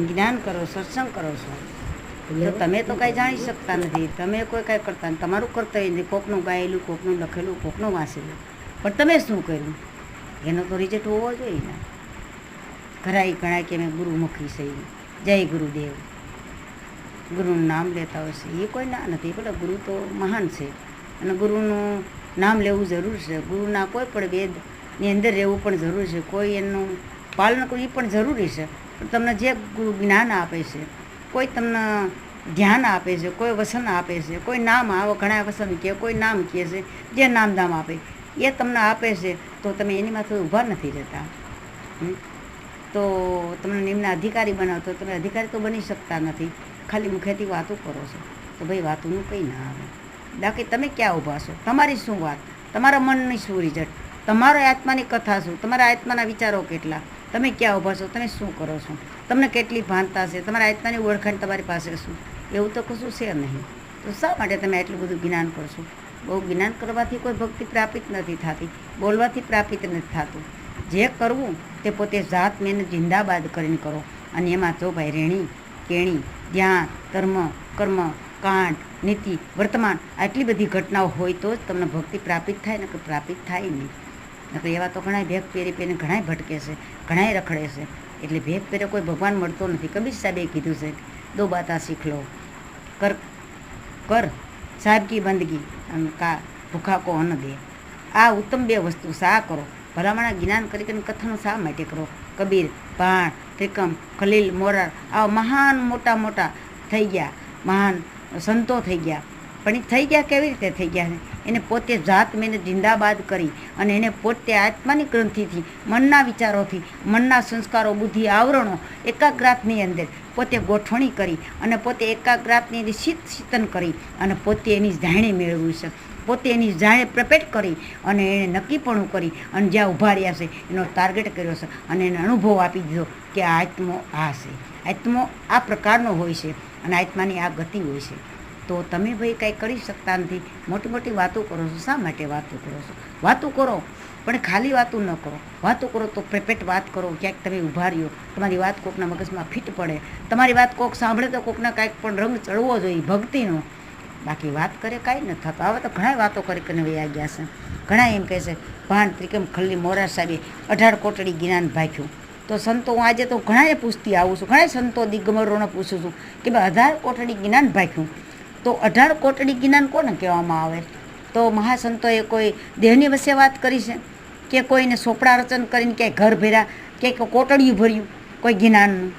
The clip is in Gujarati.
જ્ઞાન કરો, સત્સંગ કરો છો તો તમે તો કાંઈ જાણી શકતા નથી. તમે કોઈ કાંઈ કરતા નથી. તમારું કર્તવ્ય નથી. કોકનું ગાયેલું, કોકનું લખેલું, કોકનું વાંચેલું, પણ તમે શું કર્યું એનો તો રિઝલ્ટ હોવો જોઈએ ને. ઘરાઈ ઘણા કે મેં ગુરુમુખી સહી, જય ગુરુદેવ, ગુરુનું નામ લેતા હોય છે, એ કોઈ ના નથી. પણ ગુરુ તો મહાન છે અને ગુરુનું નામ લેવું જરૂર છે. ગુરુના કોઈ પણ વેદની અંદર રહેવું પણ જરૂર છે. કોઈ એનું પાલન કરવું એ પણ જરૂરી છે. પણ તમને જે ગુરુ જ્ઞાન આપે છે, કોઈ તમને ધ્યાન આપે છે, કોઈ વસન આપે છે, કોઈ નામ આવો, ઘણા વસન કહે, કોઈ નામ કહે છે, જે નામ દામ આપે એ તમને આપે છે, તો તમે એની માથે ઊભા નથી રહેતા. તો તમને નિમ્ન અધિકારી બનાવતો, તમે અધિકારી તો બની શકતા નથી. ખાલી મુખેથી વાતો કરો છો તો ભાઈ વાતોનું કંઈ ના આવે. બાકી તમે ક્યાં ઊભા છો? તમારી શું વાત? તમારા મનની શું રિઝલ્ટ? તમારા આત્માની કથા શું? તમારા આત્માના વિચારો કેટલા? તમે ક્યાં ઊભા છો? તમે શું કરો છો? તમને કેટલી ભાનતા છે? તમારા આત્માની ઓળખાણ તમારી પાસે શું? એવું તો કશું છે નહીં. તો શા માટે તમે આટલું બધું જ્ઞાન કરશો? બહુ જ્ઞાન કરવાથી કોઈ ભક્તિ પ્રાપિત નથી થતી, બોલવાથી પ્રાપિત નથી થતું. જે કરવું તે પોતે જાત મહેનત જિંદાબાદ કરીને કરો. અને એમાં તો ભાઈ રેણી કેણી, ધ્યાન, ધર્મ, કર્મ, કાંડ, નીતિ, વર્તમાન આટલી બધી ઘટનાઓ હોય તો જ તમને ભક્તિ પ્રાપિત થાય ને, કે પ્રાપિત થાય નહીં. નકર એવા તો ઘણા ભેગ પહેરી પહેરીને ઘણાય ભટકે છે, ઘણાય રખડે છે. એટલે ભેગ પહેરે કોઈ ભગવાન મળતો નથી. કબીર સાહેબે કીધું છે, દો બાતા શીખ લો, કર કર સાહેબ કી બંદગી અને કા ભૂખા કો અન્ન દે. આ ઉત્તમ બે વસ્તુ શા કરો. ભલામણા જ્ઞાન કરીને કથાનું શા માટે કરો? કબીર, ભાણ, ત્રિકમ, ખલીલ, મોરાર આવા મહાન મોટા મોટા થઈ ગયા, મહાન સંતો થઈ ગયા. પણ એ થઈ ગયા કેવી રીતે થઈ ગયા? એને પોતે જાત મહેનત જિંદાબાદ કરી અને એને પોતે આત્માની ગ્રંથિથી, મનના વિચારોથી, મનના સંસ્કારો, બુદ્ધિ, આવરણો એકાગ્રાતની અંદર પોતે ગોઠવણી કરી અને પોતે એકાગ્રાતની અંદર શીતન કરી અને પોતે એની જાણે મેળવ્યું છે. પોતે એની જાણે પ્રપેટ કરી અને એણે નક્કીપણું કરી અને જ્યાં ઊભા રહ્યા છે એનો ટાર્ગેટ કર્યો છે અને એને અનુભવ આપી દીધો કે આ આત્મો આ છે, આત્મો આ પ્રકારનો હોય છે અને આત્માની આ ગતિ હોય છે. તો તમે ભાઈ કાંઈ કરી શકતા નથી. મોટી મોટી વાતો કરો છો. શા માટે વાતો કરો છો? વાતો કરો પણ ખાલી વાતો ન કરો. વાતો કરો તો પ્રપેટ વાત કરો. ક્યાંક તમે ઊભા રહ્યો, તમારી વાત કોકના મગજમાં ફિટ પડે, તમારી વાત કોક સાંભળે તો કોકના કાંઈક પણ રંગ ચડવો જોઈએ ભક્તિનો. બાકી વાત કરે કાંઈ ન થતું. હવે તો ઘણા વાતો કરીને વયા ગયા છે. ઘણા એમ કહે છે ભાણ, ત્રિકમ, ખલ્લી, મોરાર સાહેબે 18 કોટડી જ્ઞાન ભાખ્યું. તો સંતો હું આજે તો ઘણાએ પૂછતી આવું છું, ઘણા સંતો દિગંબરોને પૂછું છું કે ભાઈ 18 કોટડી જ્ઞાન ભાખ્યું. તો 18 કોટડી જ્ઞાન કોને કહેવામાં આવે? તો મહાસંતોએ કોઈ દેહની વચ્ચે વાત કરી છે કે કોઈને સોપડા રચન કરીને ક્યાંય ઘર ભર્યા, ક્યાંક કોટડિયું ભર્યું કોઈ જ્ઞાનનું?